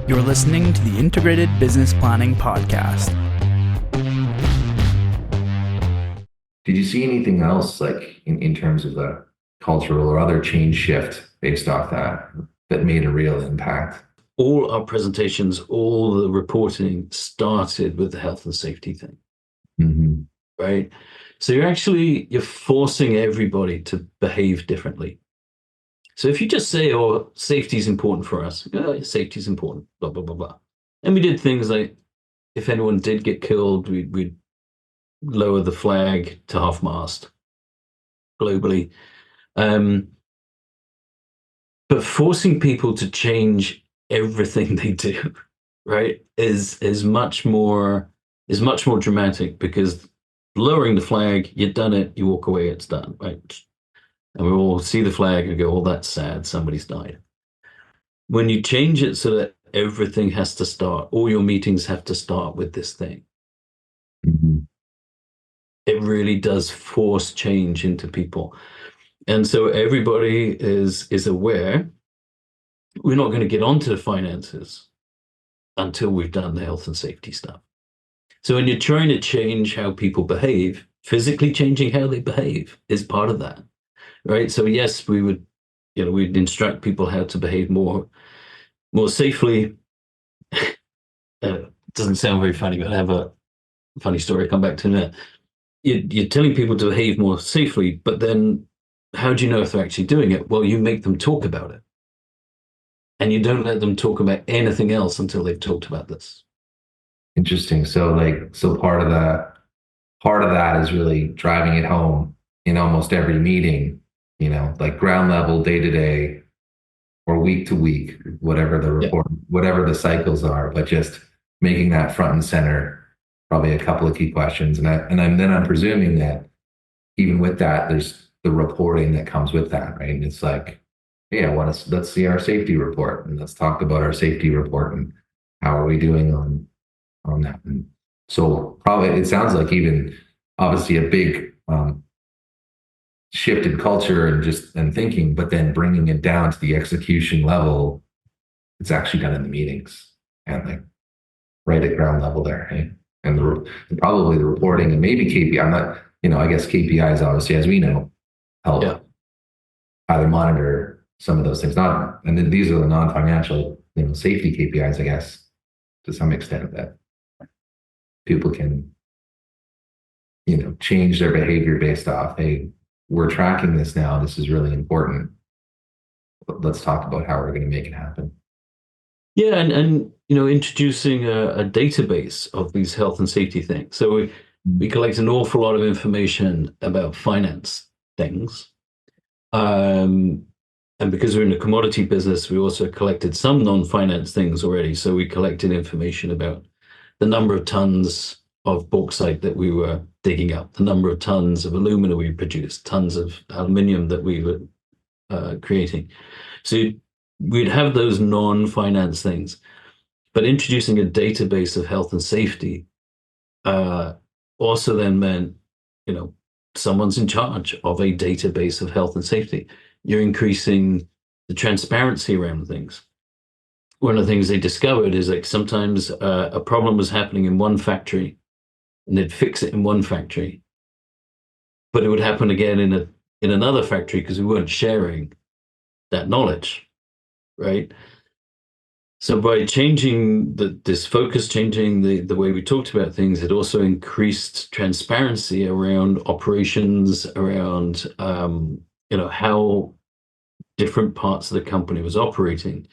You're listening to the Integrated Business Planning Podcast. Did you see anything else like in terms of the cultural or other change shift based off that made a real impact? All our presentations, all the reporting started with the health and safety thing, right? So you're forcing everybody to behave differently. So if you just say, oh, safety is important for us, safety is important, blah, blah, blah, blah. And we did things like, if anyone did get killed, we'd lower the flag to half-mast globally. But forcing people to change everything they do, right, is much more dramatic, because lowering the flag, you've done it, you walk away, it's done, right? And we all see the flag and go, oh, that's sad, somebody's died. When you change it so that everything has to start, all your meetings have to start with this thing, it really does force change into people. And so everybody is aware we're not going to get onto the finances until we've done the health and safety stuff. So when you're trying to change how people behave, physically changing how they behave is part of that, right? So yes, we'd instruct people how to behave more safely. Doesn't sound very funny, but I have a funny story. I'll come back to that. You're telling people to behave more safely, but then how do you know if they're actually doing it? Well, you make them talk about it. And you don't let them talk about anything else until they've talked about this. Interesting. So part of that is really driving it home in almost every meeting, like ground level, day to day, or week to week, whatever the report, whatever the cycles are, but just making that front and center, probably a couple of key questions. And I'm presuming that even with that, there's the reporting that comes with that, right? And it's like, yeah, let's see our safety report, and let's talk about our safety report and how are we doing on that. And so probably it sounds like even obviously a big shift in culture and thinking, but then bringing it down to the execution level, it's actually done in the meetings and like right at ground level there, hey? And probably the reporting and maybe KPI. I'm not, I guess KPIs obviously, as we know, help either monitor some of those things. And then these are the non-financial, safety KPIs, I guess, to some extent, that people can, change their behavior based off, hey, we're tracking this now. This is really important. Let's talk about how we're going to make it happen. Yeah, and introducing a database of these health and safety things. So we collect an awful lot of information about finance things. And because we're in the commodity business, we also collected some non-finance things already. So we collected information about the number of tons of bauxite that we were digging up, the number of tons of alumina we produced, tons of aluminium that we were creating. So we'd have those non-finance things. But introducing a database of health and safety also then meant, someone's in charge of a database of health and safety. You're increasing the transparency around things. One of the things they discovered is like sometimes a problem was happening in one factory and they'd fix it in one factory, but it would happen again in another factory because we weren't sharing that knowledge, right? So by changing this focus, changing the way we talked about things, it also increased transparency around operations, around how different parts of the company was operating.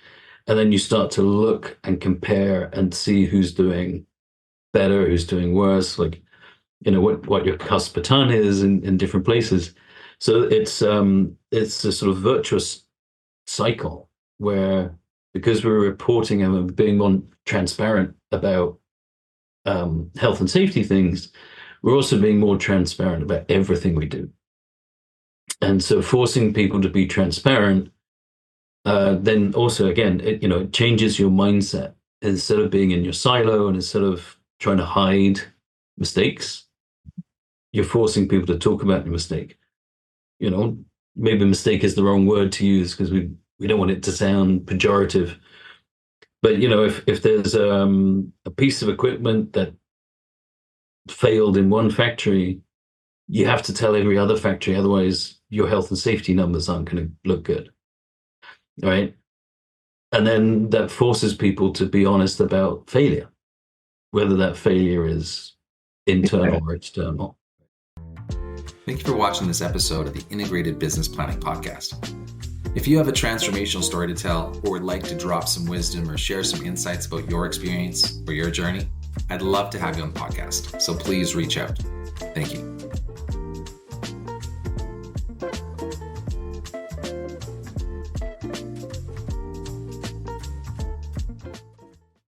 And then you start to look and compare and see who's doing better, who's doing worse, like, what your cost per ton is in different places. So it's a sort of virtuous cycle where, because we're reporting and being more transparent about health and safety things, we're also being more transparent about everything we do. And so forcing people to be transparent, then also, again, it changes your mindset. Instead of being in your silo and instead of trying to hide mistakes, you're forcing people to talk about your mistake. Maybe mistake is the wrong word to use because we don't want it to sound pejorative. But if there's a piece of equipment that failed in one factory, you have to tell every other factory, otherwise your health and safety numbers aren't going to look good, right? And then that forces people to be honest about failure, whether that failure is internal or external. Thank you for watching this episode of the Integrated Business Planning Podcast. If you have a transformational story to tell or would like to drop some wisdom or share some insights about your experience or your journey, I'd love to have you on the podcast. So please reach out. Thank you.